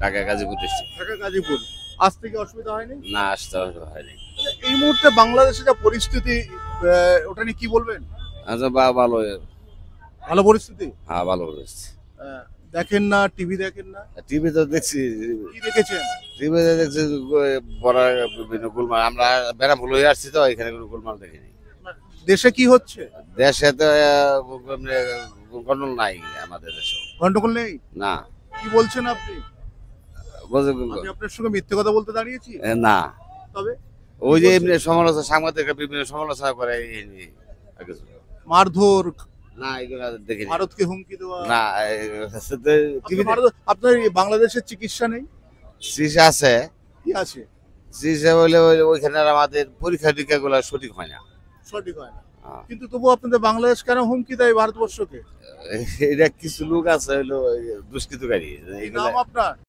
Dhaka Gazipur district. Dhaka Gazipur. আজ থেকে অসুবিধা হয়নি? না, আসতে হয়নি। এই মুহূর্তে বাংলাদেশে যা পরিস্থিতি, ওটা নিয়ে কি বলবেন? আচ্ছা, ভালো। ভালো পরিস্থিতি? হ্যাঁ, ভালো হয়েছে। দেখেন না, টিভি দেখেন না? টিভি তো দেখছি। কি দেখেছেন? টিভিতে দেখছি বড় বিভিন্ন গোলমাল। আমরা বেনাপুল হয়ে আসছি তো, এখানে কোনো গোলমাল দেখিনি। দেশে কি হচ্ছে? দেশে তো গন্ডল নাই আমাদের দেশে। গন্ডগোল নেই? না। কি বলছেন আপনি? বুঝে আমি আপনার সঙ্গে মিথ্যে কথা বলতে দাঁড়িয়েছি? না, তবে ওই যে বলছেন? এমনি সমালোচনা, সাংবাদিকরা বিভিন্ন সমালোচনা করে এই নিয়ে। আর কিছু না। মারধর, না, এগুলো দেখিনি। ভারতকে হুমকি দেওয়া। না, টিভিতে আপনার এই বাংলাদেশের চিকিৎসা নেই? চিকিৎসা আছে। কি আছে? চিকিৎসা বলে ওইখানে আমাদের পরীক্ষা টিকা গুলো সঠিক হয় না। সঠিক হয় না। হ্যাঁ। কিন্তু তবু আপনাদের বাংলাদেশ কেন হুমকি দেয় ভারতবর্ষকে? এটা কিছু লোক আছে হইলো দুষ্কৃতকারী এই এগুলা। নাম আপনার?